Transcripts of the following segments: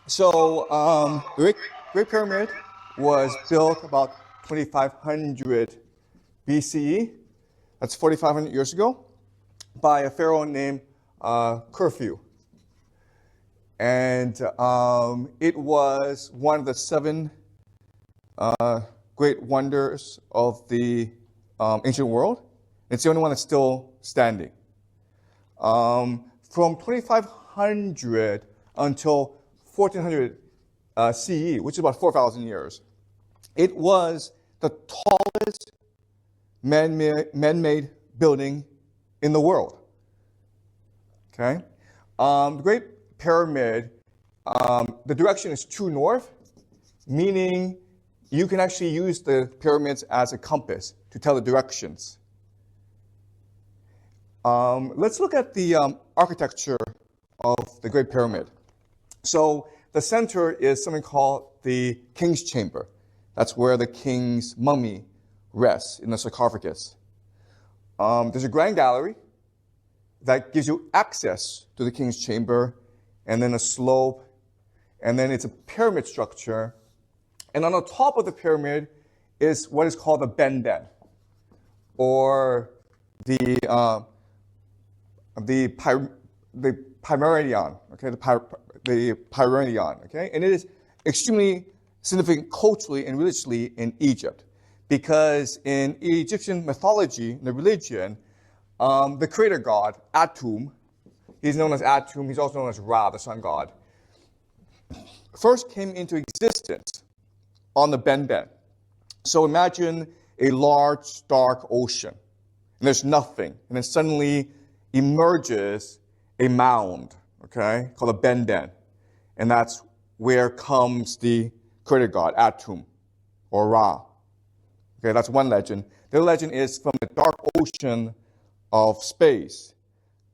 So the Great Pyramid was built about 2500 BCE. That's 4,500 years ago by a pharaoh named Khufu. And it was one of the seven great wonders of the ancient world. It's the only one that's still standing. From 2500 until 1400 CE, which is about 4,000 years, it was the tallest man-made building in the world. Okay, the Great Pyramid, the direction is true north, meaning you can actually use the pyramids as a compass to tell the directions. Let's look at the architecture of the Great Pyramid. So the center is something called the King's Chamber. That's where the king's mummy rests in the sarcophagus. There's a grand gallery that gives you access to the King's Chamber, and then a slope, and then it's a pyramid structure. And on the top of the pyramid is what is called the benben, or the Pyramidion, okay, the Pyramidion, okay, and it is extremely significant culturally and religiously in Egypt, because in Egyptian mythology, in the religion, the creator god Atum, he's known as Atum, he's also known as Ra, the sun god, first came into existence on the benben. So imagine a large, dark ocean, and there's nothing, and then suddenly emerges a mound, okay, called a benben, and that's where comes the creator god, Atum, or Ra. Okay, that's one legend. The other legend is from the dark ocean of space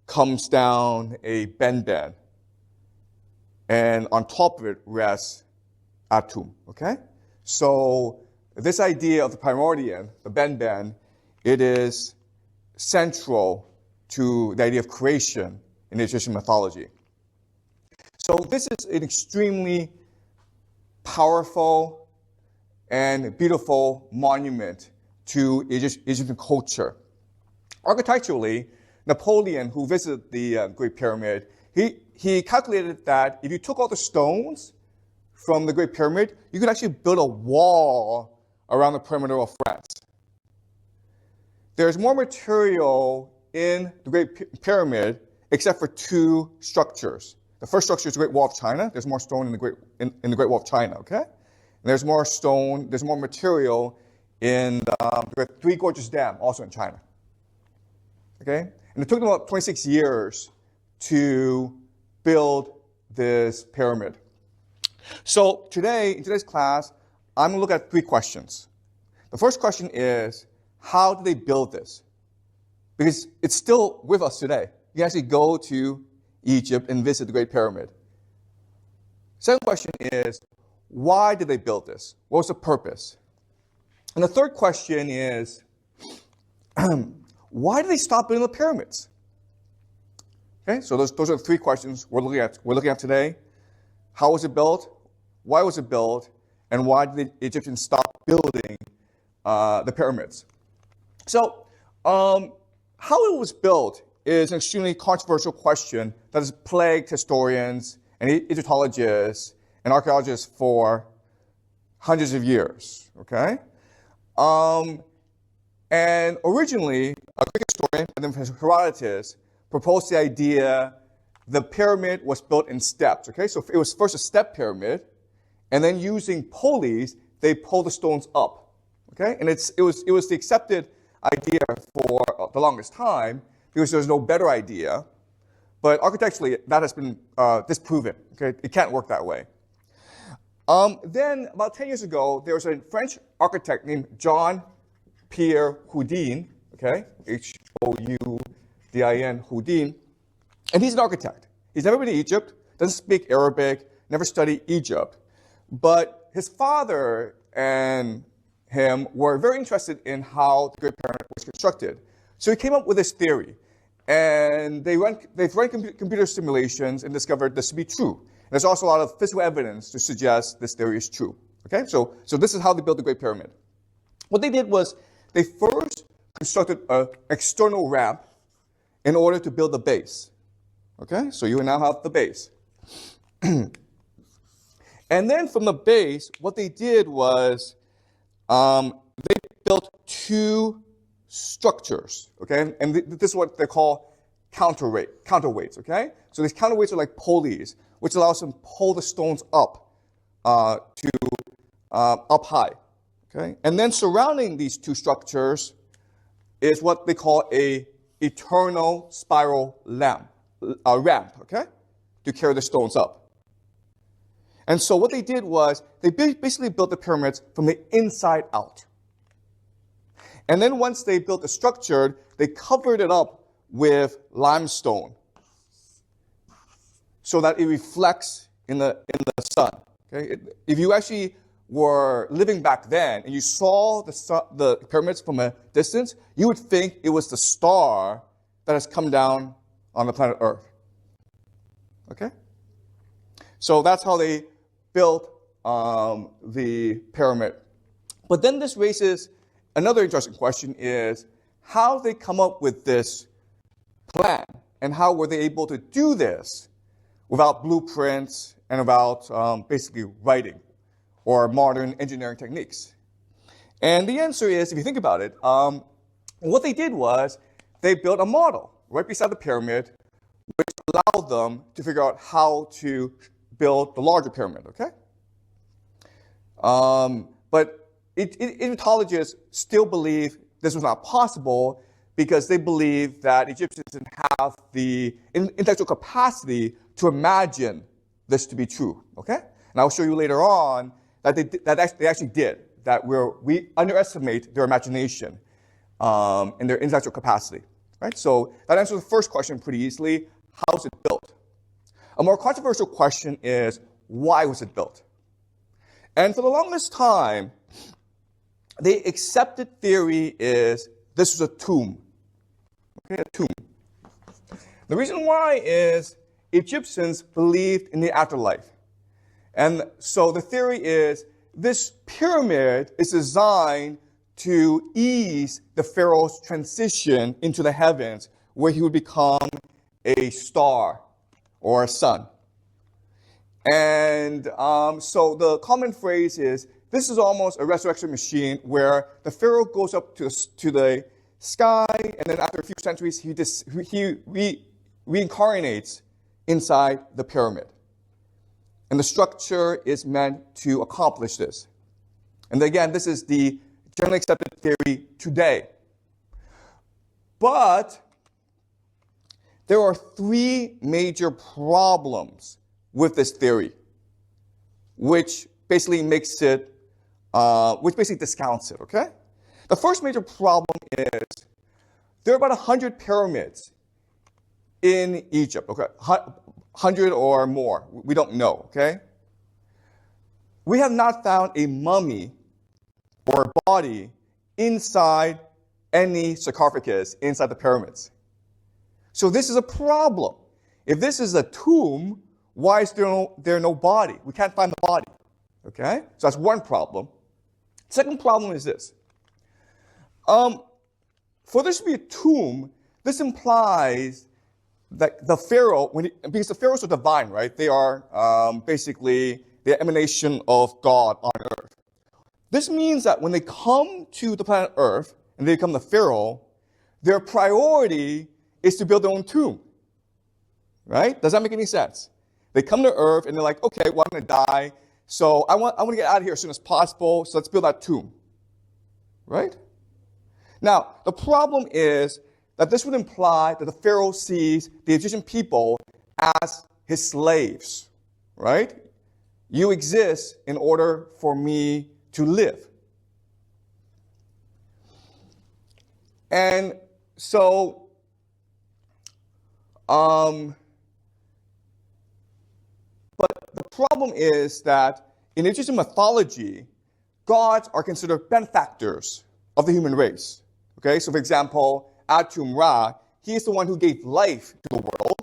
comes down a benben, and on top of it rests Atum, okay? So this idea of the Pyramidion, the benben, it is central to the idea of creation in Egyptian mythology. So this is an extremely powerful and beautiful monument to Egyptian culture. Architecturally, Napoleon, who visited the Great Pyramid, he calculated that if you took all the stones from the Great Pyramid, you could actually build a wall around the perimeter of France. There's more material in the Great Pyramid except for two structures. The first structure is the Great Wall of China. There's more stone in the Great Wall of China, okay? And there's more stone, there's more material in the Three Gorges Dam, also in China. Okay? And it took them about 26 years to build this pyramid. So today, in today's class, I'm going to look at three questions. The first question is, how did they build this? Because it's still with us today. You can actually go to Egypt and visit the Great Pyramid. Second question is, why did they build this? What was the purpose? And the third question is, why did they stop building the pyramids? Okay, so those are the three questions we're looking at today. How was it built? Why was it built? And why did the Egyptians stop building the pyramids? So, how it was built is an extremely controversial question that has plagued historians and Egyptologists and archaeologists for hundreds of years, okay? And originally, a Greek historian, and then Herodotus, proposed the idea the pyramid was built in steps, okay? So it was first a step pyramid, and then using pulleys, they pull the stones up, okay? And it was the accepted idea for the longest time because there's no better idea. But architecturally, that has been disproven, okay? It can't work that way. Then, about 10 years ago, there was a French architect named Jean-Pierre Houdin, okay? Houdin, Houdin. And he's an architect. He's never been to Egypt, doesn't speak Arabic, never studied Egypt. But his father and him were very interested in how the Great Pyramid was constructed. So he came up with this theory. And they've run computer simulations and discovered this to be true. There's also a lot of physical evidence to suggest this theory is true. Okay, so this is how they built the Great Pyramid. What they did was they first constructed an external ramp in order to build the base. Okay, so you now have the base. And then from the base, what they did was they built two structures. Okay, and this is what they call counterweights. Okay, so these counterweights are like pulleys, which allows them to pull the stones up up high. Okay, and then surrounding these two structures is what they call a eternal spiral ramp, okay, to carry the stones up. And so what they did was they basically built the pyramids from the inside out. And then once they built the structure, they covered it up with limestone so that it reflects in the sun. Okay, if you actually were living back then and you saw the pyramids from a distance, you would think it was the star that has come down on the planet Earth. Okay? So that's how they built the pyramid. But then this raises another interesting question is, how they come up with this plan and how were they able to do this without blueprints and without basically writing or modern engineering techniques? And the answer is, if you think about it, what they did was they built a model right beside the pyramid, which allowed them to figure out how to build the larger pyramid, okay? But Egyptologists still believe this was not possible because they believe that Egyptians didn't have the intellectual capacity to imagine this to be true, okay? And I'll show you later on that they actually did, that we underestimate their imagination and their intellectual capacity, right? So that answers the first question pretty easily. How was it built? A more controversial question is, why was it built? And for the longest time, the accepted theory is this was a tomb. Okay, a tomb. The reason why is Egyptians believed in the afterlife. And so the theory is this pyramid is designed to ease the pharaoh's transition into the heavens, where he would become a star or a sun. And so the common phrase is, this is almost a resurrection machine where the pharaoh goes up to the sky, and then after a few centuries, he reincarnates inside the pyramid. And the structure is meant to accomplish this. And again, this is the generally accepted theory today. But there are three major problems with this theory, which basically makes it, which basically discounts it, okay? The first major problem is there are about 100 pyramids in Egypt, okay? 100 or more, we don't know, okay? We have not found a mummy or a body inside any sarcophagus inside the pyramids. So this is a problem. If this is a tomb, why is there no body? We can't find the body, okay? So that's one problem. Second problem is this. For this to be a tomb, this implies that the pharaoh, because the pharaohs are divine, right? They are basically the emanation of God on earth. This means that when they come to the planet Earth and they become the pharaoh, their priority is to build their own tomb, right? Does that make any sense? They come to Earth and they're like, okay, well, I'm going to die, so I want to get out of here as soon as possible, so let's build that tomb, right? Now, the problem is that this would imply that the pharaoh sees the Egyptian people as his slaves, right? You exist in order for me to live. And so, but the problem is that in Egyptian mythology, gods are considered benefactors of the human race. Okay, so for example, Atum Ra, he is the one who gave life to the world,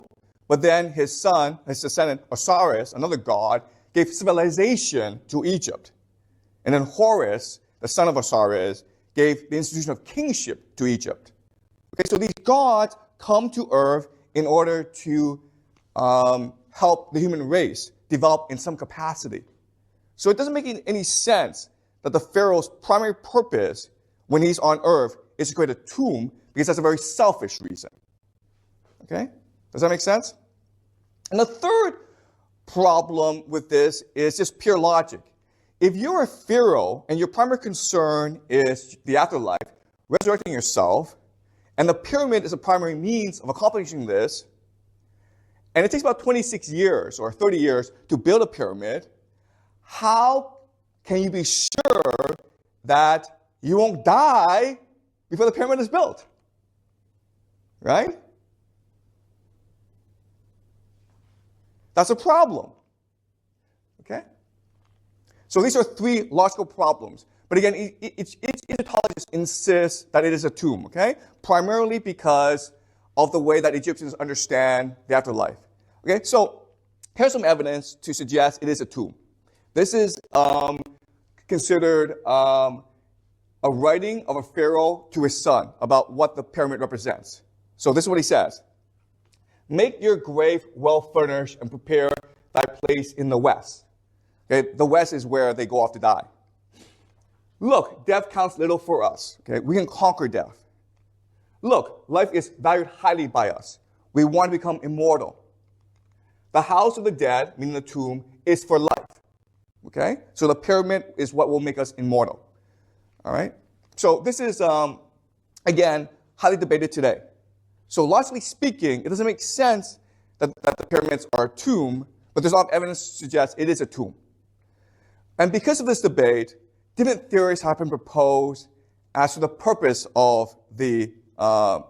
But then his son, his descendant, Osiris, another god, gave civilization to Egypt. And then Horus, the son of Osiris, gave the institution of kingship to Egypt. Okay, so these gods come to earth in order to help the human race develop in some capacity. So it doesn't make any sense that the pharaoh's primary purpose when he's on earth is to create a tomb, because that's a very selfish reason. Okay? Does that make sense? And the third problem with this is just pure logic. If you're a pharaoh and your primary concern is the afterlife, resurrecting yourself, and the pyramid is a primary means of accomplishing this, and it takes about 26 years or 30 years to build a pyramid, how can you be sure that you won't die before the pyramid is built? Right? That's a problem. Okay? So these are three logical problems. But again, Egyptologists insist that it is a tomb, okay? Primarily because of the way that Egyptians understand the afterlife. Okay, so here's some evidence to suggest it is a tomb. This is considered a writing of a pharaoh to his son about what the pyramid represents. So this is what he says. Make your grave well furnished and prepare thy place in the west. Okay, the west is where they go off to die. Look, death counts little for us. Okay, we can conquer death. Look, life is valued highly by us. We want to become immortal. The house of the dead, meaning the tomb, is for life. Okay, so the pyramid is what will make us immortal. All right, so this is again highly debated today. So logically speaking, it doesn't make sense that the pyramids are a tomb, but there's a lot of evidence to suggest it is a tomb. And because of this debate, different theories have been proposed as to the purpose of the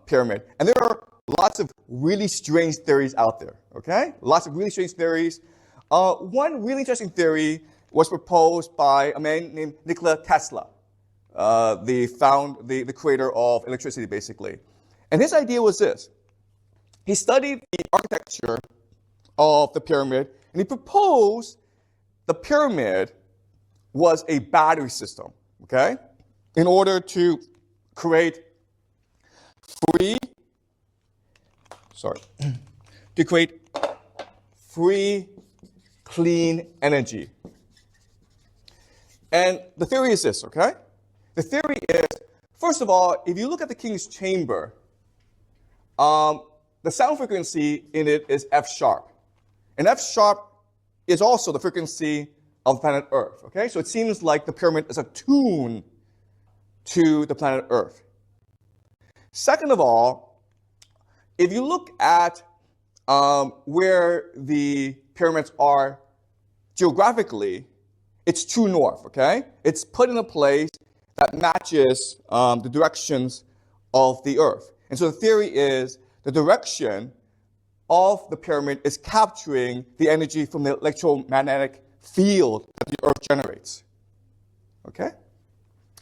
pyramid. And there are lots of really strange theories out there, okay? Lots of really strange theories. One really interesting theory was proposed by a man named Nikola Tesla, the creator of electricity, basically. And his idea was this. He studied the architecture of the pyramid, and he proposed the pyramid was a battery system, okay? In order to create free, clean energy. And the theory is this, okay? The theory is, first of all, if you look at the king's chamber, the sound frequency in it is F sharp. And F sharp is also the frequency of the planet Earth, okay? So it seems like the pyramid is attuned to the planet Earth. Second of all, if you look at where the pyramids are geographically, it's true north, okay? It's put in a place that matches the directions of the Earth. And so the theory is the direction of the pyramid is capturing the energy from the electromagnetic field that the Earth generates. Okay?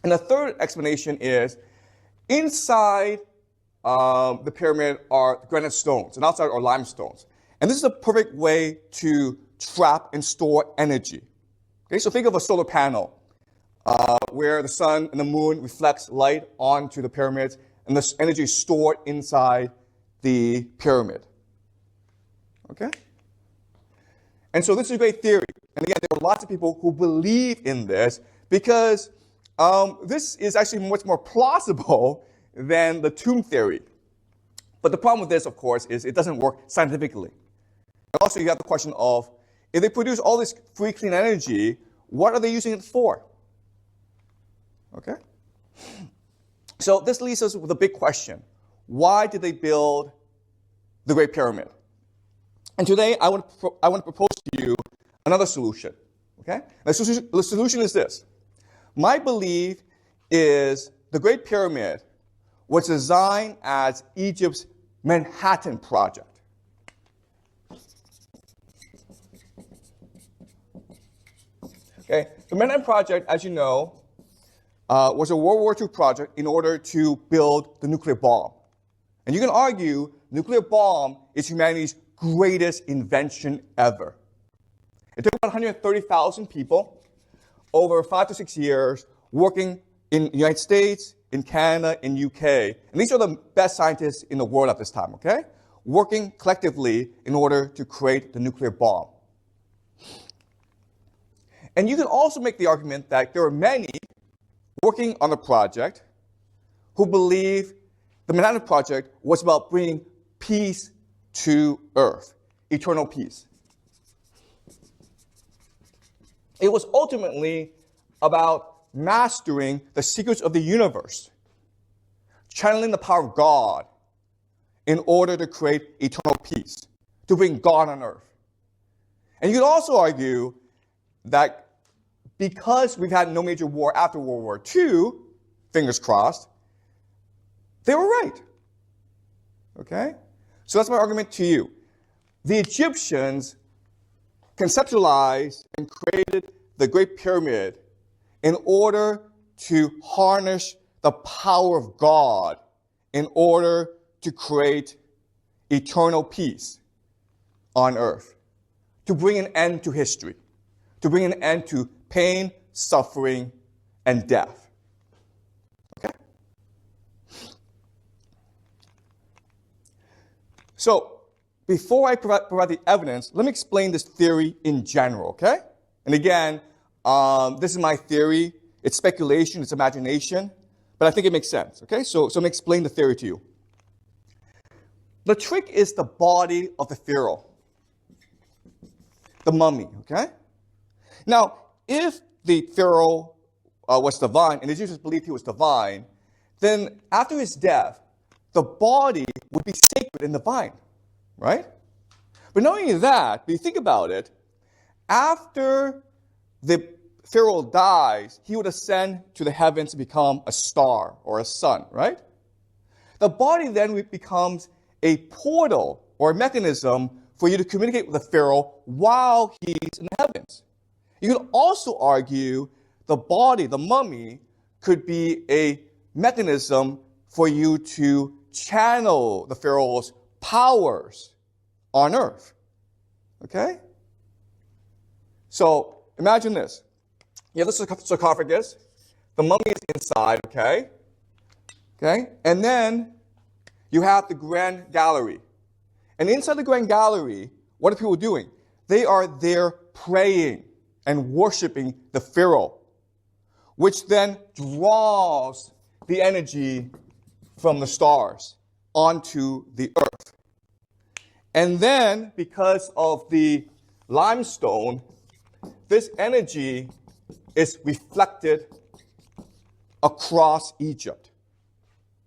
And the third explanation is inside the pyramid are granite stones, and outside are limestones. And this is a perfect way to trap and store energy. Okay, so think of a solar panel where the sun and the moon reflects light onto the pyramids, and this energy is stored inside the pyramid. Okay? And so this is a great theory. And again, there are lots of people who believe in this because this is actually much more plausible than the tomb theory. But the problem with this, of course, is it doesn't work scientifically. And also you have the question of, if they produce all this free, clean energy, what are they using it for? Okay? So this leaves us with a big question. Why did they build the Great Pyramid? And today I want to propose to you another solution. Okay? The solution is this. My belief is the Great Pyramid was designed as Egypt's Manhattan Project. Okay? The Manhattan Project, as you know, was a World War II project in order to build the nuclear bomb. And you can argue nuclear bomb is humanity's greatest invention ever. It took about 130,000 people over 5 to 6 years working in the United States, in Canada, in UK. And these are the best scientists in the world at this time, okay? Working collectively in order to create the nuclear bomb. And you can also make the argument that there are many working on the project who believe the Manhattan Project was about bringing peace to Earth, eternal peace. It was ultimately about mastering the secrets of the universe, channeling the power of God in order to create eternal peace, to bring God on Earth. And you could also argue that because we've had no major war after World War II, fingers crossed, they were right. Okay? So that's my argument to you. The Egyptians conceptualized and created the Great Pyramid in order to harness the power of God in order to create eternal peace on earth, to bring an end to history, to bring an end to pain, suffering, and death. Okay? So, before I provide the evidence, let me explain this theory in general, okay? And again, this is my theory. It's speculation, it's imagination, but I think it makes sense, okay? So let me explain the theory to you. The trick is the body of the pharaoh, the mummy, okay? Now, if the pharaoh was divine, and the Egyptians believed he was divine, then after his death, the body would be sacred and divine, right? But not only that, but you think about it, after the pharaoh dies, he would ascend to the heavens to become a star or a sun, right? The body then becomes a portal or a mechanism for you to communicate with the pharaoh while he's in the heavens. You can also argue the body, the mummy, could be a mechanism for you to channel the pharaoh's powers on earth. Okay? So imagine this. You have the sarcophagus. The mummy is inside, okay? Okay? And then you have the grand gallery. And inside the grand gallery, what are people doing? They are there praying and worshiping the pharaoh, which then draws the energy from the stars onto the earth. And then, because of the limestone, this energy is reflected across Egypt.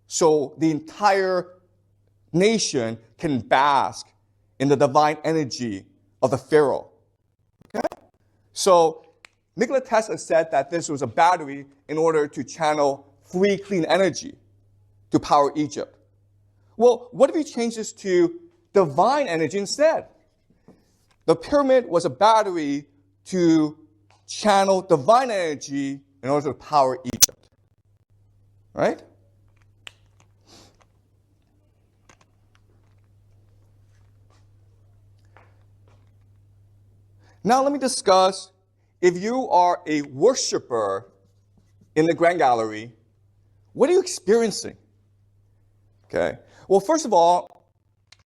So the entire nation can bask in the divine energy of the pharaoh. Okay? So Nikola Tesla said that this was a battery in order to channel free, clean energy to power Egypt. Well, what if you change this to divine energy instead? The pyramid was a battery to channel divine energy in order to power Egypt. Right? Now let me discuss, if you are a worshiper in the Grand Gallery, what are you experiencing? Okay. Well, first of all,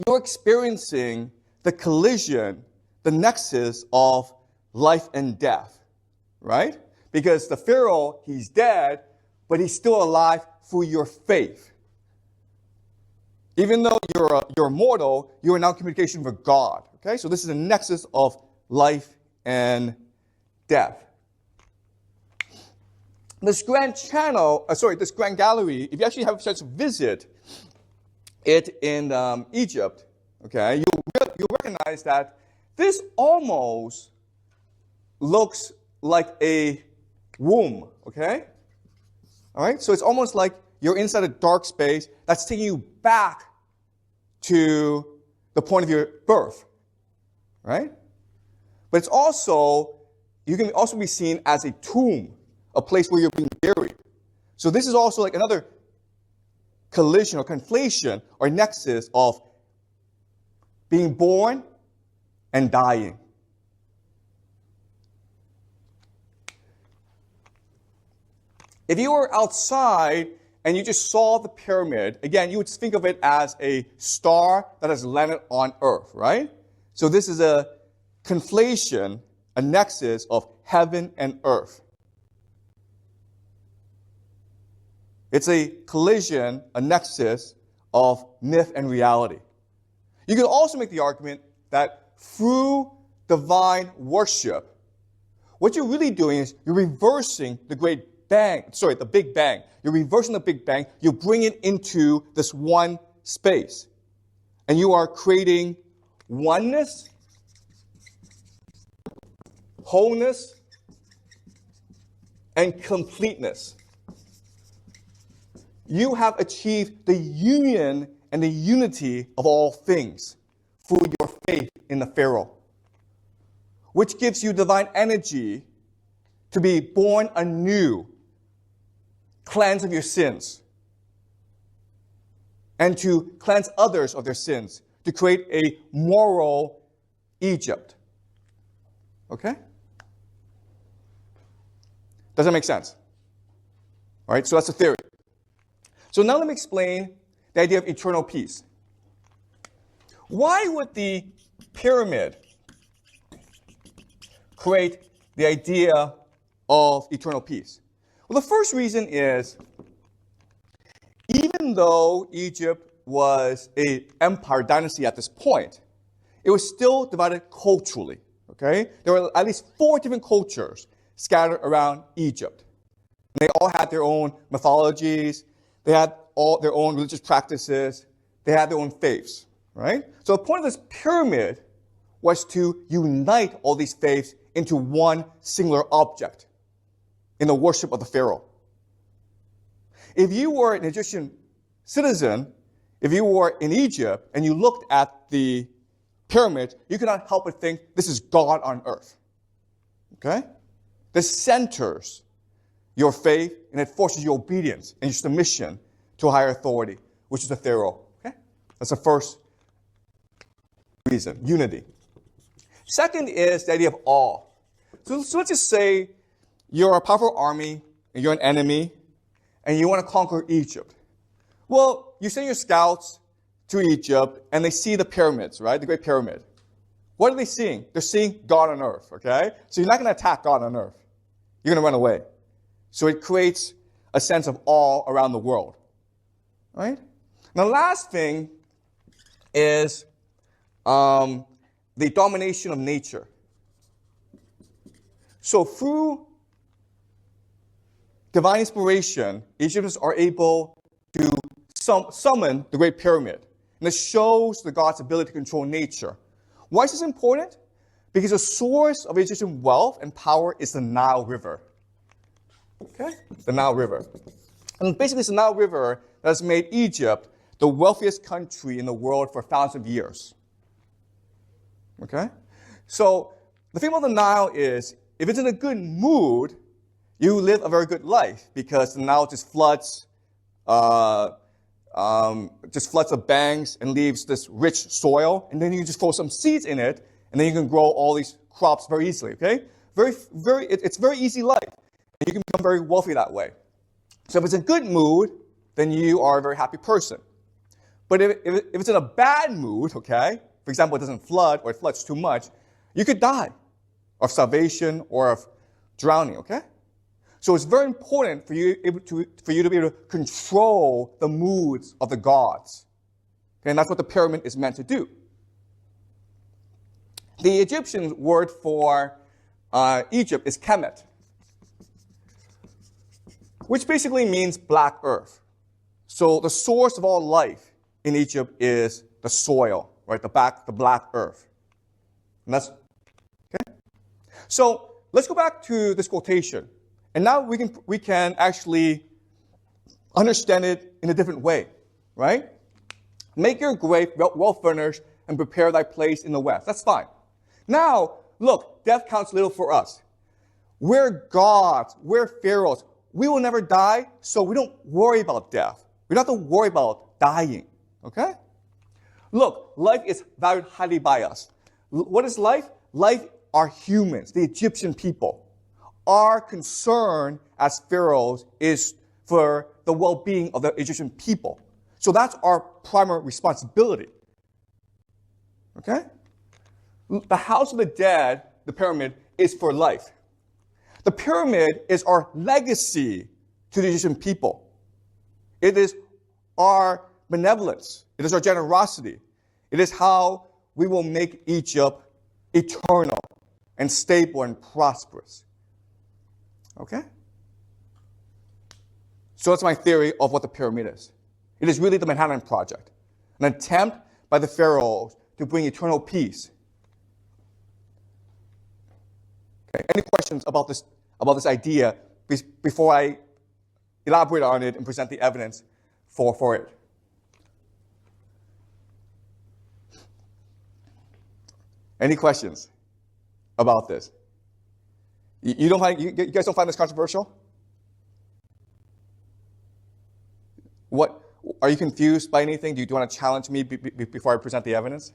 you're experiencing the collision, the nexus of life and death, right? Because the pharaoh, he's dead, but he's still alive through your faith. Even though you're mortal, you're now in communication with God. Okay, so this is a nexus of life and death. This grand this grand gallery, if you actually have a chance to visit it in Egypt, okay, you'll recognize that this almost looks like a womb, okay? All right, so it's almost like you're inside a dark space that's taking you back to the point of your birth, right? But it's also, you can also be seen as a tomb, a place where you're being buried. So this is also like another collision or conflation or nexus of being born, and dying. If you were outside and you just saw the pyramid, again, you would think of it as a star that has landed on Earth, right? So this is a conflation, a nexus of heaven and earth. It's a collision, a nexus of myth and reality. You can also make the argument that through divine worship, what you're really doing is you're reversing the the Big Bang. You're reversing the Big Bang. You bring it into this one space. And you are creating oneness, wholeness, and completeness. You have achieved the union and the unity of all things through your faith in the Pharaoh, which gives you divine energy to be born anew, cleansed of your sins, and to cleanse others of their sins, to create a moral Egypt. Okay? Does that make sense? All right, so that's the theory. So now let me explain the idea of eternal peace. Why would the pyramid create the idea of eternal peace? Well, the first reason is, even though Egypt was an empire dynasty at this point, it was still divided culturally. Okay? There were at least 4 different cultures scattered around Egypt. They all had their own mythologies. They had all their own religious practices. They had their own faiths, right? So the point of this pyramid was to unite all these faiths into one singular object in the worship of the Pharaoh. If you were an Egyptian citizen, if you were in Egypt and you looked at the pyramid, you could not help but think this is God on earth. Okay? This centers your faith and it forces your obedience and your submission to a higher authority, which is the Pharaoh. Okay? That's the first reason, unity. Second is the idea of awe. So let's just say you're a powerful army and you're an enemy and you want to conquer Egypt. Well, you send your scouts to Egypt and they see the pyramids, right? The Great Pyramid. What are they seeing? They're seeing God on earth, okay? So you're not going to attack God on earth. You're going to run away. So it creates a sense of awe around the world, right? Now, the last thing is the domination of nature. So through divine inspiration, Egyptians are able to summon the Great Pyramid. And it shows the God's ability to control nature. Why is this important? Because the source of Egyptian wealth and power is the Nile River. Okay? The Nile River. And basically, it's the Nile River that has made Egypt the wealthiest country in the world for thousands of years. Okay? So, the thing about the Nile is, if it's in a good mood, you live a very good life because the Nile just floods the banks and leaves this rich soil, and then you just throw some seeds in it, and then you can grow all these crops very easily, okay? It's a very easy life, and you can become very wealthy that way. So if it's in a good mood, then you are a very happy person. But if it's in a bad mood, okay, for example, it doesn't flood or it floods too much, you could die of starvation or of drowning, okay? So it's very important for you to be able to control the moods of the gods. Okay, and that's what the pyramid is meant to do. The Egyptian word for Egypt is Kemet, which basically means black earth. So the source of all life in Egypt is the soil, right? The black earth. And that's okay. So let's go back to this quotation. And now we can actually understand it in a different way, right? Make your grave well furnished and prepare thy place in the west. That's fine. Now, look, death counts little for us. We're gods. We're pharaohs. We will never die, so we don't worry about death. We don't have to worry about dying, okay? Look, life is valued highly by us. What is life? Life are humans, the Egyptian people. Our concern as pharaohs is for the well-being of the Egyptian people. So that's our primary responsibility. Okay? The house of the dead, the pyramid, is for life. The pyramid is our legacy to the Egyptian people. It is our benevolence. It is our generosity. It is how we will make Egypt eternal and stable and prosperous. Okay? So that's my theory of what the pyramid is. It is really the Manhattan Project, an attempt by the pharaohs to bring eternal peace. Okay. Any questions about this idea before I elaborate on it and present the evidence for it? Any questions about this? You guys don't find this controversial? What, are you confused by anything? Do you want to challenge me before I present the evidence?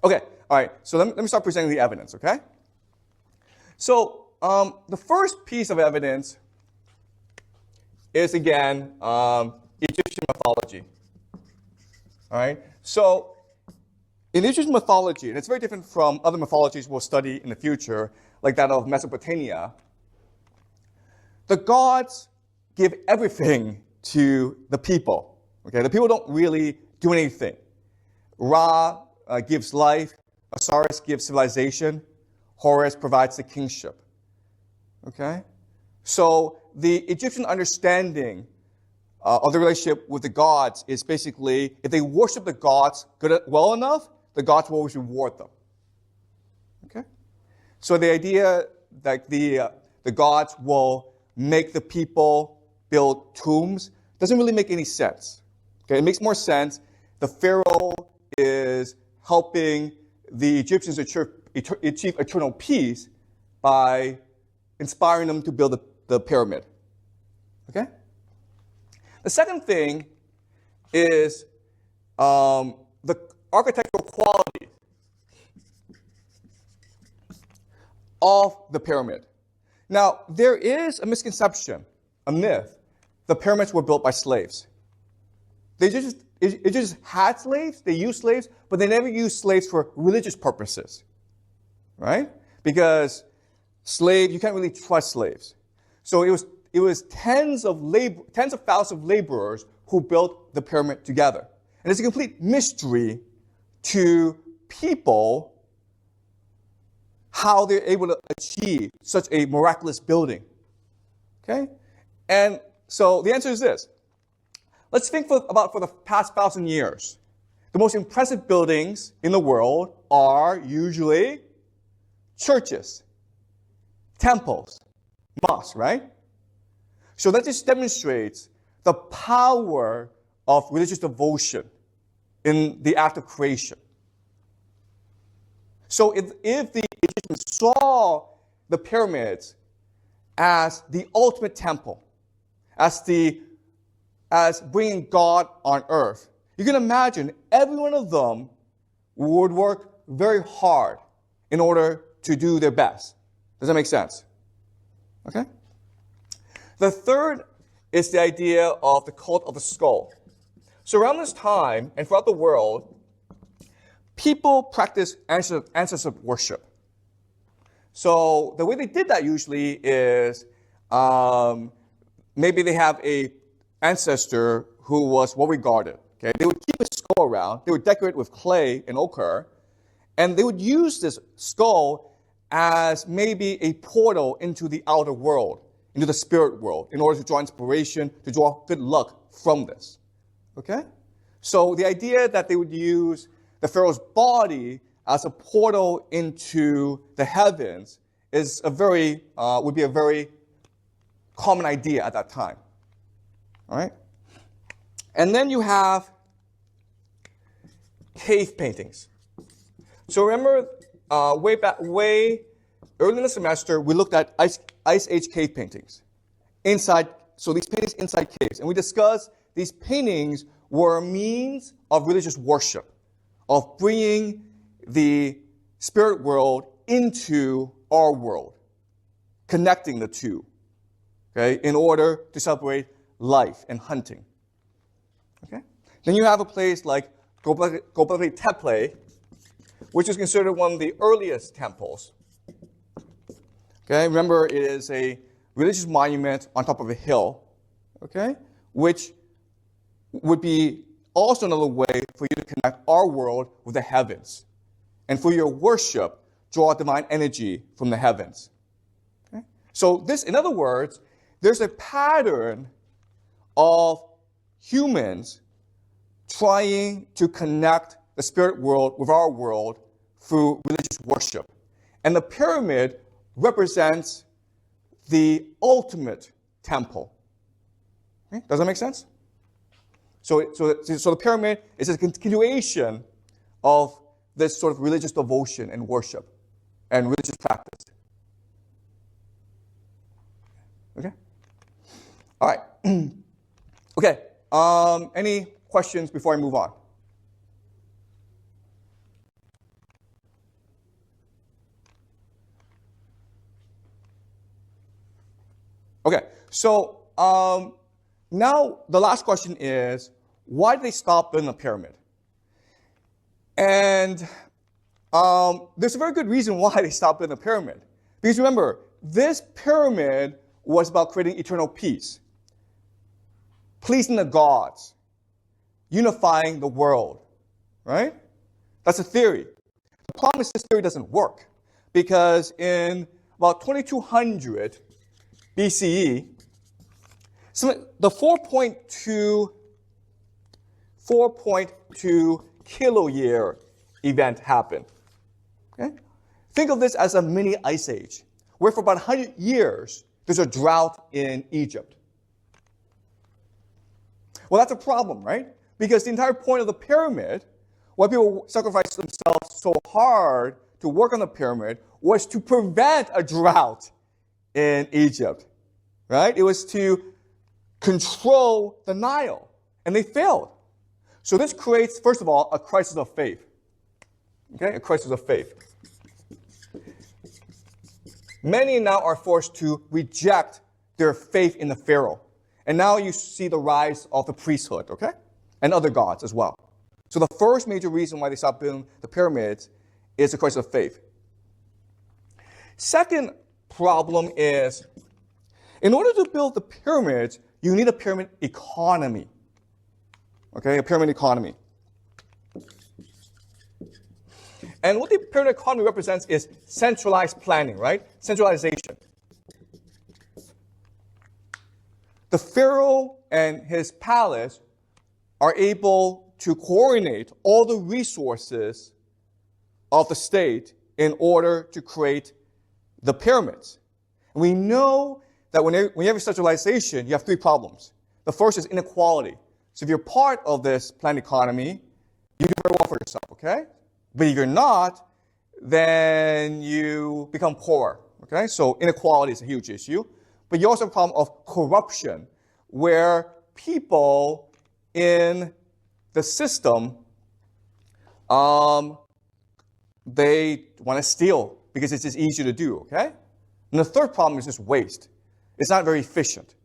Okay, all right, so let me start presenting the evidence, okay? So the first piece of evidence is, again, Egyptian mythology. All right, so in Egyptian mythology, and it's very different from other mythologies we'll study in the future, like that of Mesopotamia, the gods give everything to the people. Okay, the people don't really do anything. Ra gives life, Osiris gives civilization, Horus provides the kingship. Okay, so the Egyptian understanding of the relationship with the gods is basically, if they worship the gods well enough, the gods will always reward them. Okay, so the idea that the gods will make the people build tombs doesn't really make any sense. Okay, it makes more sense. The pharaoh is helping the Egyptians achieve eternal peace by inspiring them to build the pyramid. Okay? The second thing is the architectural quality of the pyramid. Now, there is a misconception, a myth. The pyramids were built by slaves. It just had slaves, they used slaves, but they never used slaves for religious purposes, right? Because you can't really trust slaves. So it was tens of thousands of laborers who built the pyramid together. And it's a complete mystery to people how they're able to achieve such a miraculous building. Okay? And so the answer is this. Let's think for the past 1,000 years. The most impressive buildings in the world are usually churches, temples, mosques, right? So that just demonstrates the power of religious devotion in the act of creation. So if the Egyptians saw the pyramids as the ultimate temple, as bringing God on earth, you can imagine every one of them would work very hard in order to do their best. Does that make sense? Okay? The third is the idea of the cult of the skull. So around this time and throughout the world, people practice ancestor worship. So the way they did that usually is maybe they have a ancestor who was well regarded. Okay, they would keep a skull around. They would decorate it with clay and ochre, and they would use this skull as maybe a portal into the outer world, into the spirit world, in order to draw inspiration, to draw good luck from this. Okay, so the idea that they would use the pharaoh's body as a portal into the heavens is would be a very common idea at that time. All right? And then you have cave paintings. So remember, way early in the semester, we looked at Ice Age cave paintings inside So these paintings inside caves. And we discussed these paintings were a means of religious worship, of bringing the spirit world into our world, connecting the two, okay, in order to celebrate life and hunting. Okay? Then you have a place like Comparative, which is considered one of the earliest temples. Okay, remember it is a religious monument on top of a hill, okay, which would be also another way for you to connect our world with the heavens, and for your worship, draw divine energy from the heavens. Okay? So this, in other words, there's a pattern of humans trying to connect the spirit world with our world through religious worship. And the pyramid represents the ultimate temple. Okay? Does that make sense? So the pyramid is a continuation of this sort of religious devotion and worship and religious practice. Okay? All right. Okay. Any questions before I move on? Okay, so now the last question is, why did they stop building a pyramid? And there's a very good reason why they stopped building a pyramid. Because remember, this pyramid was about creating eternal peace, pleasing the gods, unifying the world, right? That's a theory. The problem is this theory doesn't work, because in about 2200 BCE, the 4.2 kiloyear event happened. Okay? Think of this as a mini ice age, where for about 100 years, there's a drought in Egypt. Well, that's a problem, right? Because the entire point of the pyramid, why people sacrificed themselves so hard to work on the pyramid, was to prevent a drought in Egypt, right? It was to control the Nile, and they failed. So this creates, first of all, a crisis of faith. Okay, a crisis of faith. Many now are forced to reject their faith in the pharaoh. And now you see the rise of the priesthood, okay? And other gods as well. So the first major reason why they stopped building the pyramids is the crisis of faith. Second problem is, in order to build the pyramids, you need a pyramid economy. Okay, a pyramid economy. And what the pyramid economy represents is centralized planning, right? Centralization. The pharaoh and his palace are able to coordinate all the resources of the state in order to create the pyramids. And we know that when you have a centralization, you have three problems. The first is inequality. So if you're part of this planned economy, you do very well for yourself, okay? But if you're not, then you become poor, okay? So inequality is a huge issue. But you also have a problem of corruption, where people in the system, they want to steal because it's just easier to do, okay? And the third problem is just waste. It's not very efficient.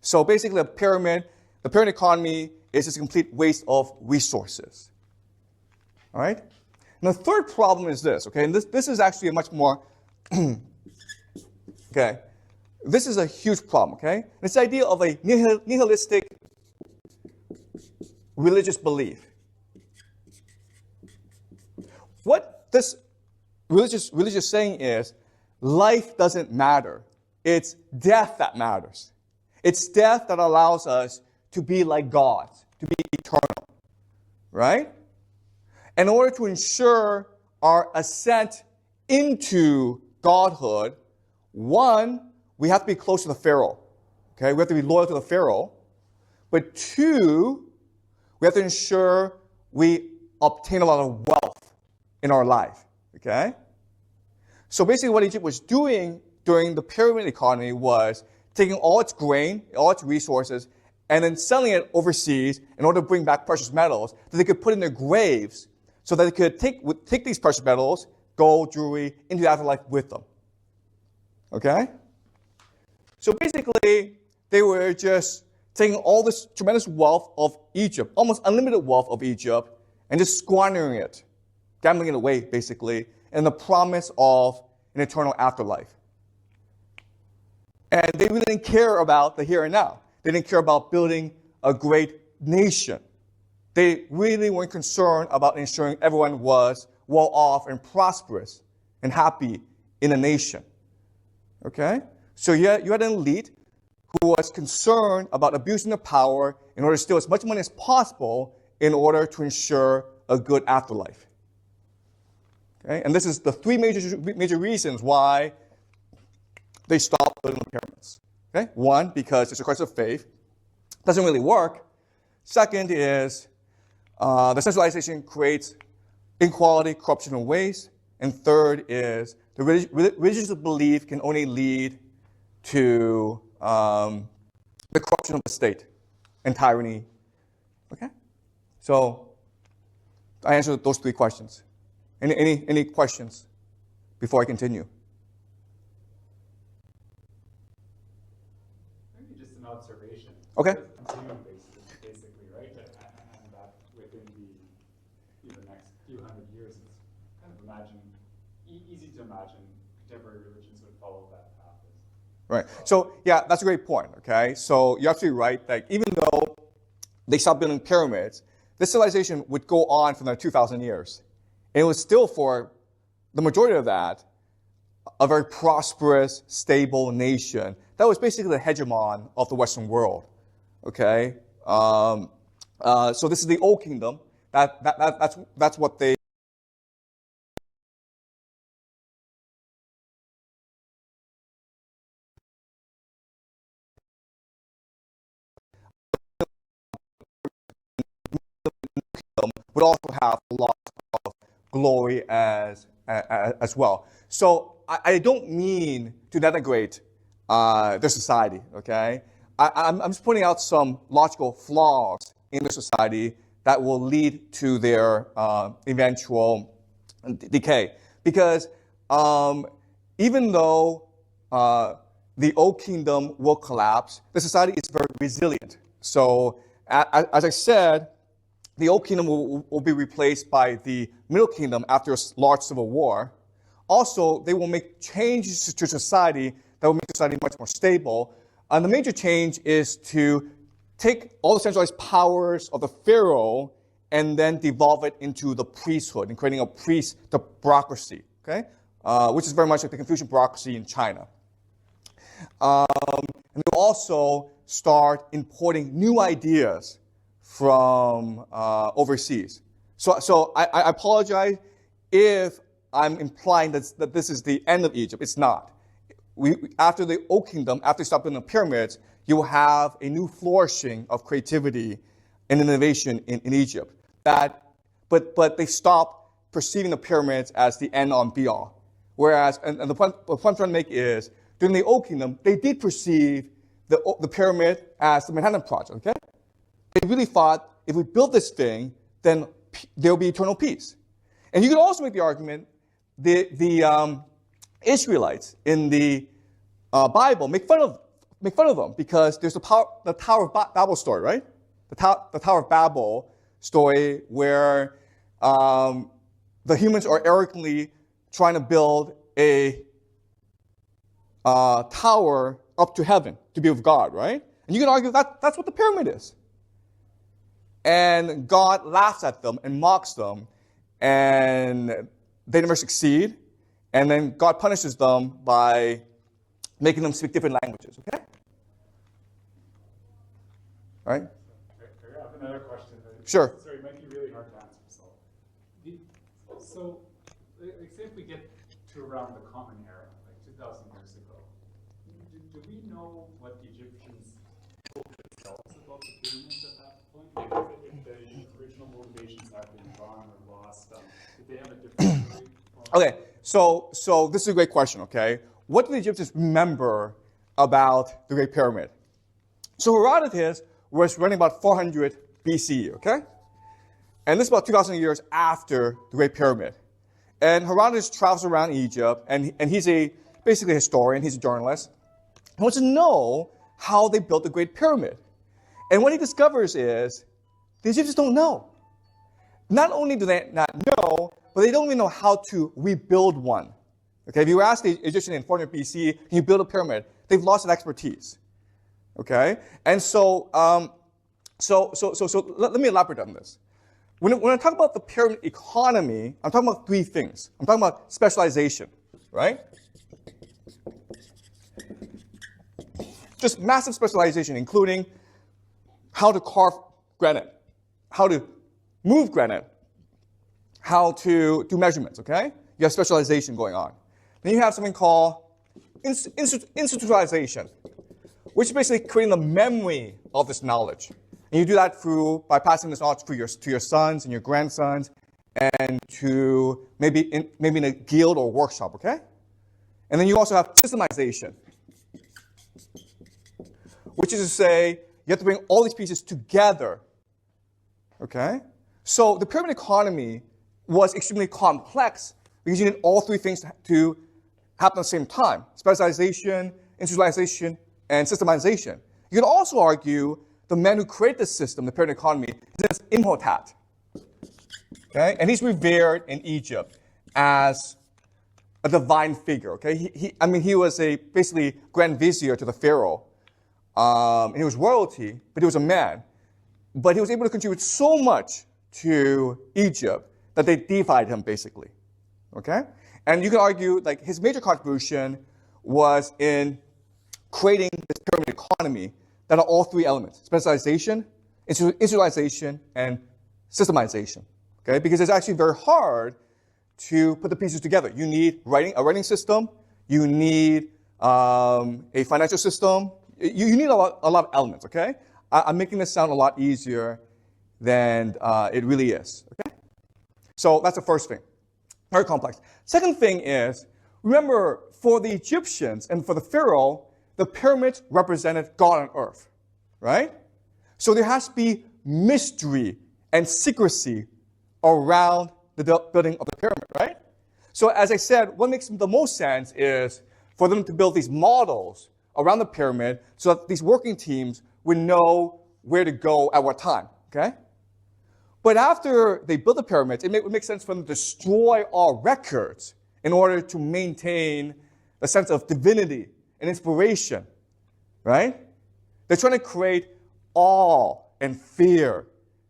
So basically, the pyramid economy is just a complete waste of resources. All right? And the third problem is this, okay? And this is actually a much more, okay? This is a huge problem, okay? It's the idea of a nihilistic religious belief. What this religious saying is, life doesn't matter. It's death that matters. It's death that allows us to be like God, to be eternal, right? In order to ensure our ascent into godhood, one, we have to be close to the pharaoh, okay? We have to be loyal to the pharaoh. But two, we have to ensure we obtain a lot of wealth in our life, okay? So basically what Egypt was doing during the pyramid economy was taking all its grain, all its resources, and then selling it overseas in order to bring back precious metals that they could put in their graves so that they could take these precious metals, gold, jewelry, into the afterlife with them. Okay? So basically, they were just taking all this tremendous wealth of Egypt, almost unlimited wealth of Egypt, and just squandering it, gambling it away, basically, in the promise of an eternal afterlife. And they really didn't care about the here and now. They didn't care about building a great nation. They really weren't concerned about ensuring everyone was well off and prosperous and happy in a nation. Okay? So you had an elite who was concerned about abusing their power in order to steal as much money as possible in order to ensure a good afterlife. Okay? And this is the three major reasons why they stopped building the pyramids. Okay? One, because it's a crisis of faith. Doesn't really work. Second is the centralization creates inequality, corruption, and waste. And third is the religious belief can only lead to the corruption of the state and tyranny. Okay? So I answered those three questions. Any questions before I continue? Maybe just an observation. Okay. Continuum basically, right? And that within the next few hundred years, it's kind of easy to imagine contemporary religions would follow that path. Right. So yeah, that's a great point. Okay. So you're absolutely right that even though they stopped building pyramids, this civilization would go on for another 2,000 years. And it was still, for the majority of that, a very prosperous, stable nation that was basically the hegemon of the Western world. Okay? So this is the Old Kingdom. That's what they would also have a lot of glory as well. So I don't mean to denigrate their society, okay? I'm just pointing out some logical flaws in their society that will lead to their eventual decay. Because even though the Old Kingdom will collapse, the society is very resilient. So as I said, the Old Kingdom will be replaced by the Middle Kingdom after a large civil war. Also, they will make changes to society that will make society much more stable. And the major change is to take all the centralized powers of the pharaoh and then devolve it into the priesthood and creating a bureaucracy, okay? Which is very much like the Confucian bureaucracy in China. And they'll also start importing new ideas from overseas. So I apologize if I'm implying that this is the end of Egypt. It's not. After the Old Kingdom, after they stop building the pyramids, you will have a new flourishing of creativity and innovation in Egypt. But they stop perceiving the pyramids as the end on be all. Whereas, and the point I'm trying to make is, during the Old Kingdom, they did perceive the pyramid as the Manhattan Project, okay? They really thought, if we build this thing, then there will be eternal peace. And you can also make the argument the Israelites in the Bible make fun of them because there's the Tower of Babel story, right? The Tower of Babel story where the humans are arrogantly trying to build a tower up to heaven to be with God, right? And you can argue that's what the pyramid is. And God laughs at them and mocks them, and they never succeed. And then God punishes them by making them speak different languages, okay? All right? I have another question. Sure. Sorry, it might be really hard to answer. So, say if we get to around the Common Era, like 2,000 years ago, do we know what the Egyptians told themselves about the pyramids at that point? If the original motivations have been gone or lost, did they have a different story? Okay, so this is a great question, okay? What do the Egyptians remember about the Great Pyramid. So Herodotus was running about 400 BCE, okay? And this is about 2,000 years after the Great Pyramid. And Herodotus travels around Egypt, and he's basically a historian, he's a journalist. He wants to know how they built the Great Pyramid. And what he discovers is the Egyptians don't know. Not only do they not know, but they don't even know how to rebuild one. Okay, if you ask the Egyptian in 400 BC, can you build a pyramid? They've lost that expertise. Okay, and so let me elaborate on this. When I talk about the pyramid economy, I'm talking about three things. I'm talking about specialization, right? Just massive specialization, including how to carve granite, how to move granite, how to do measurements, okay? You have specialization going on. Then you have something called institutionalization, which is basically creating the memory of this knowledge. And you do that by passing this knowledge to your sons and your grandsons, and to maybe in a guild or workshop, okay? And then you also have systemization, which is to say you have to bring all these pieces together, okay? So the pyramid economy was extremely complex because you need all three things to happen at the same time: specialization, institutionalization, and systemization. You could also argue the man who created the system, the pyramid economy, is Imhotep. Okay? And he's revered in Egypt as a divine figure. Okay? He was basically grand vizier to the pharaoh. And he was royalty, but he was a man. But he was able to contribute so much to Egypt that they deified him, basically. Okay? And you can argue like his major contribution was in creating this pyramid economy that are all three elements: specialization, institutionalization, and systemization. Okay? Because it's actually very hard to put the pieces together. You need a writing system, you need a financial system, you need a lot of elements, okay? I'm making this sound a lot easier than it really is, okay? So that's the first thing. Very complex. Second thing is, remember, for the Egyptians and for the pharaoh, the pyramids represented God on earth, right? So there has to be mystery and secrecy around the building of the pyramid, right? So as I said, what makes the most sense is for them to build these models around the pyramid so that these working teams would know where to go at what time, okay? But after they built the pyramids, it would make sense for them to destroy all records in order to maintain a sense of divinity and inspiration, right? They're trying to create awe and fear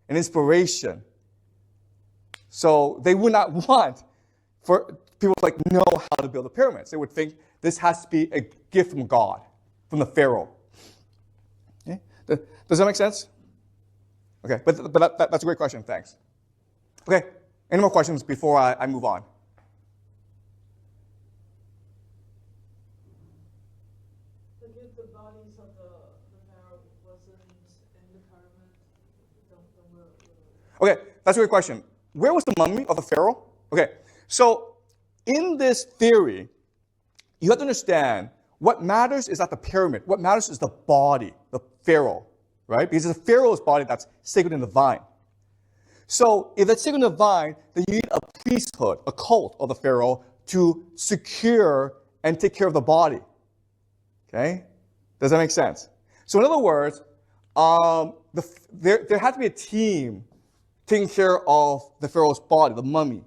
and inspiration. So they would not want for people to know how to build the pyramids. They would think this has to be a gift from God, from the pharaoh. Okay? Does that make sense? Okay, but that's a great question. Thanks. Okay, any more questions before I move on? If the bodies of the pharaoh wasn't in the pyramid, Okay, that's a great question. Where was the mummy of the pharaoh? Okay, so in this theory, you have to understand what matters is not the pyramid. What matters is the body, the pharaoh, right? Because it's the pharaoh's body that's sacred and divine. So if it's sacred and divine, then you need a priesthood, a cult of the pharaoh to secure and take care of the body. Okay? Does that make sense? So in other words, there had to be a team taking care of the pharaoh's body, the mummy.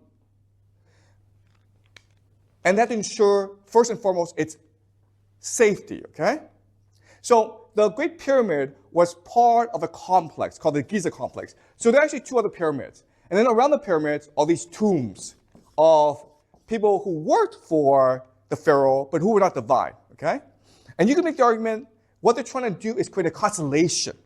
And that ensure, first and foremost, its safety, okay? So the Great Pyramid was part of a complex called the Giza complex. So there are actually two other pyramids. And then around the pyramids are these tombs of people who worked for the pharaoh, but who were not divine, okay? And you can make the argument, what they're trying to do is create a constellation,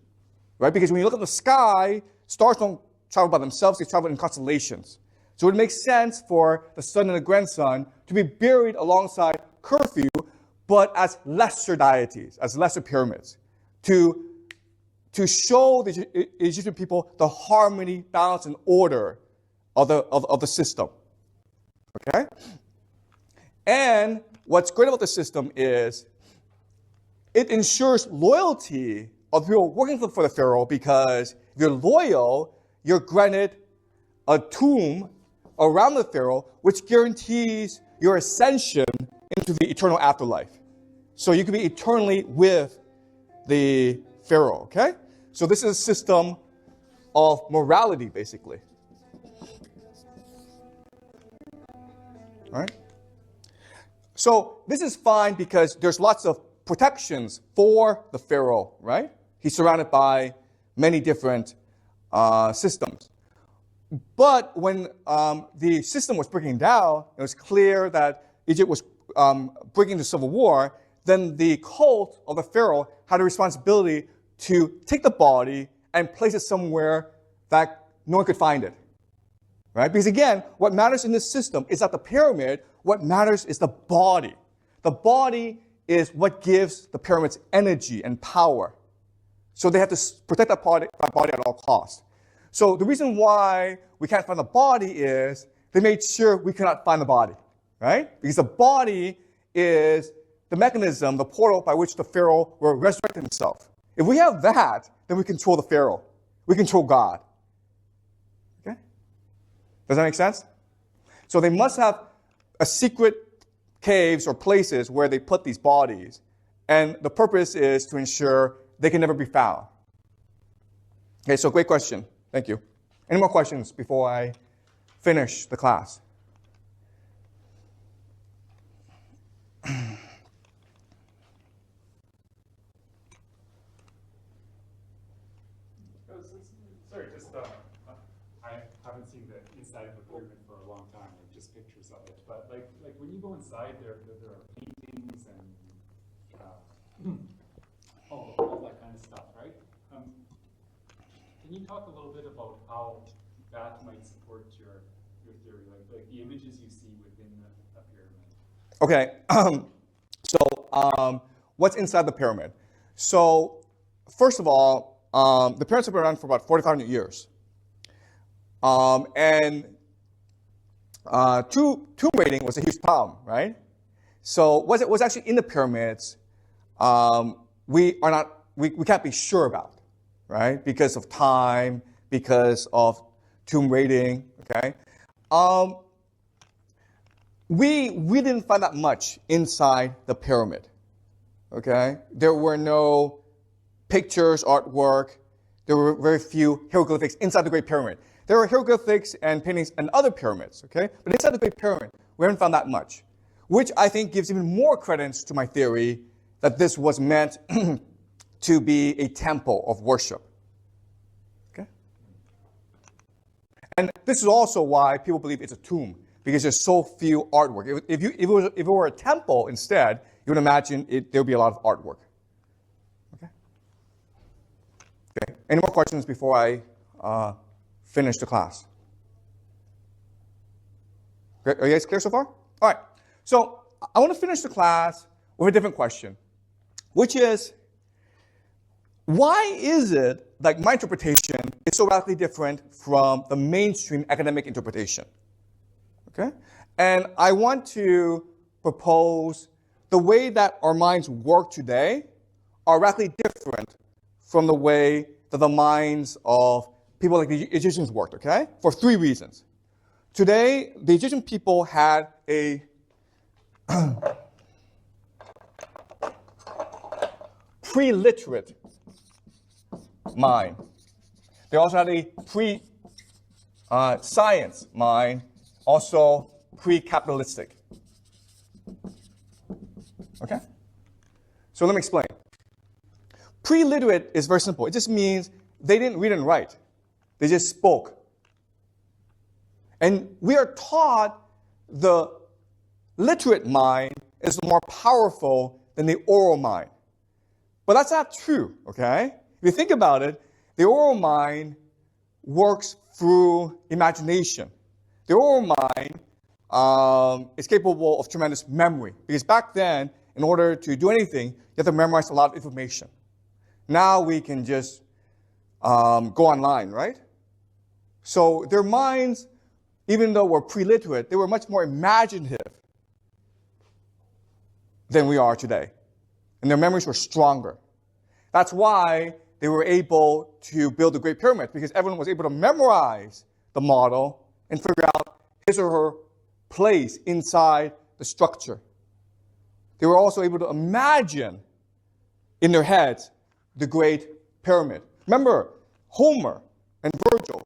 right? Because when you look at the sky, stars don't travel by themselves, they travel in constellations. So it makes sense for the son and the grandson to be buried alongside Khufu, but as lesser deities, as lesser pyramids, to show the Egyptian people the harmony, balance, and order of the system. Okay? And what's great about the system is it ensures loyalty of the people working for the pharaoh, because if you're loyal, you're granted a tomb around the pharaoh, which guarantees your ascension into the eternal afterlife. So you can be eternally with the pharaoh, okay? So this is a system of morality, basically. All right? So this is fine because there's lots of protections for the pharaoh, right? He's surrounded by many different systems. But when the system was breaking down, it was clear that Egypt was breaking into civil war, then the cult of the pharaoh had a responsibility to take the body and place it somewhere that no one could find it. Right? Because again, what matters in this system is not the pyramid, what matters is the body. The body is what gives the pyramids energy and power. So they have to protect that body at all costs. So the reason why we can't find the body is they made sure we cannot find the body, right? Because the body is the mechanism, the portal by which the pharaoh will resurrect himself. If we have that, then we control the pharaoh. We control God. Okay? Does that make sense? So they must have a secret caves or places where they put these bodies, and the purpose is to ensure they can never be found. Okay, so great question. Thank you. Any more questions before I finish the class? Sorry, just I haven't seen the inside of a pyramid for a long time, like just pictures of it. But like when you go inside, there are paintings and all that kind of stuff, right? Can you talk a little bit about how that might support your theory, like the images you see within a pyramid? Okay. So what's inside the pyramid? So first of all, the pyramids have been around for about 4,500 years. And tomb raiding was a huge problem, right? So what's actually in the pyramids, we can't be sure about, right? Because of time, because of tomb raiding, okay? We didn't find that much inside the pyramid, okay? There were no pictures, artwork. There were very few hieroglyphics inside the Great Pyramid. There were hieroglyphics and paintings in other pyramids, okay? But inside the Great Pyramid, we haven't found that much, which I think gives even more credence to my theory that this was meant to be a temple of worship, okay? And this is also why people believe it's a tomb, because there's so few artwork. If it were a temple instead, you would imagine there would be a lot of artwork. Okay. Any more questions before I finish the class? Great. Are you guys clear so far? All right. So I want to finish the class with a different question, which is, why is it that my interpretation is so radically different from the mainstream academic interpretation? Okay? And I want to propose the way that our minds work today are radically different from the way that the minds of people like the Egyptians worked, okay? For three reasons. Today, the Egyptian people had a pre-literate mind. They also had a pre-science mind, also pre-capitalistic. Okay? So let me explain. Pre-literate is very simple. It just means they didn't read and write. They just spoke. And we are taught the literate mind is more powerful than the oral mind. But that's not true, okay? If you think about it, the oral mind works through imagination. The oral mind is capable of tremendous memory. Because back then, in order to do anything, you have to memorize a lot of information. Now we can just go online, right? So their minds, even though we're pre-literate, they were much more imaginative than we are today. and their memories were stronger. That's why they were able to build the Great Pyramid, because everyone was able to memorize the model and figure out his or her place inside the structure. They were also able to imagine in their heads the Great Pyramid. Remember, Homer and Virgil.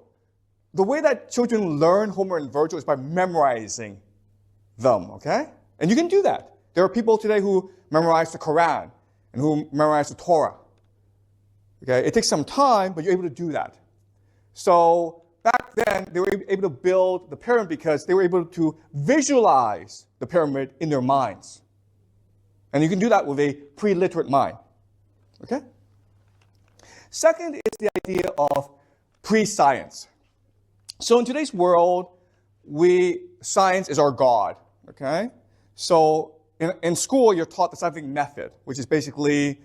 The way that children learn Homer and Virgil is by memorizing them, okay? And you can do that. There are people today who memorize the Quran and who memorize the Torah. Okay, it takes some time, but you're able to do that. So back then, they were able to build the pyramid because they were able to visualize the pyramid in their minds. And you can do that with a pre-literate mind. Okay? Second is the idea of pre-science. So in today's world, science is our God. Okay? So in school, you're taught the scientific method, which is basically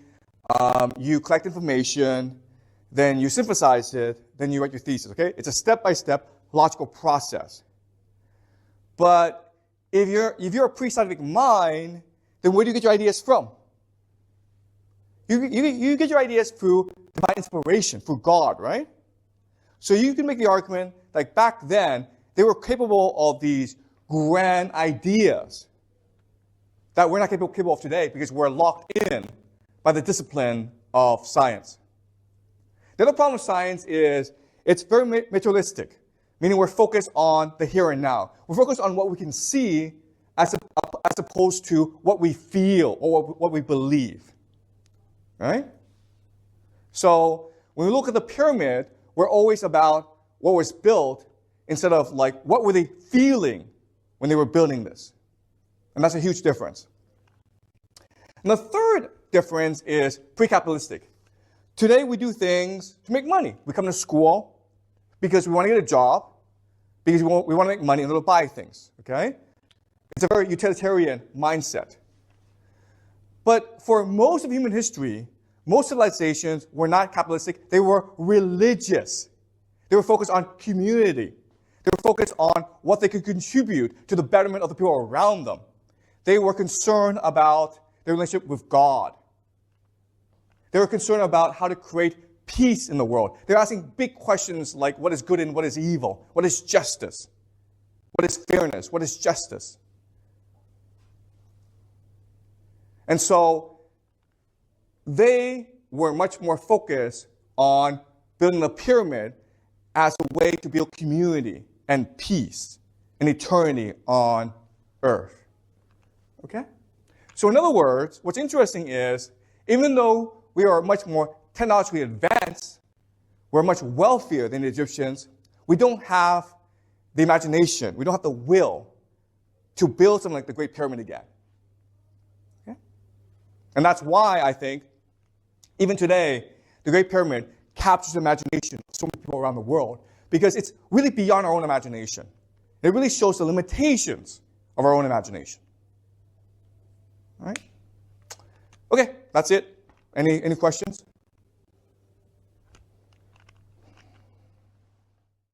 you collect information, then you synthesize it, then you write your thesis, okay? It's a step-by-step logical process. But if you're a pre-scientific mind, then where do you get your ideas from? You get your ideas through divine inspiration, through God, right? So you can make the argument, like back then, they were capable of these grand ideas that we're not capable of today because we're locked in by the discipline of science. The other problem with science is it's very materialistic, meaning we're focused on the here and now. We're focused on what we can see as opposed to what we feel or what we believe. Right? So when we look at the pyramid, we're always about what was built instead of like what were they feeling when they were building this. And that's a huge difference. And the third difference is pre-capitalistic. Today we do things to make money. We come to school because we want to get a job, because we want to make money and we'll buy things. Okay? It's a very utilitarian mindset. But for most of human history, most civilizations were not capitalistic. They were religious. They were focused on community. They were focused on what they could contribute to the betterment of the people around them. They were concerned about their relationship with God. They were concerned about how to create peace in the world. They were asking big questions like what is good and what is evil? What is justice? What is fairness? What is justice? And so they were much more focused on building a pyramid as a way to build community and peace and eternity on earth. Okay? So in other words, what's interesting is, even though we are much more technologically advanced, we're much wealthier than the Egyptians, we don't have the imagination, we don't have the will to build something like the Great Pyramid again. Okay? And that's why I think, even today, the Great Pyramid captures the imagination of so many people around the world, because it's really beyond our own imagination. It really shows the limitations of our own imagination. All right? Okay, that's it. Any questions?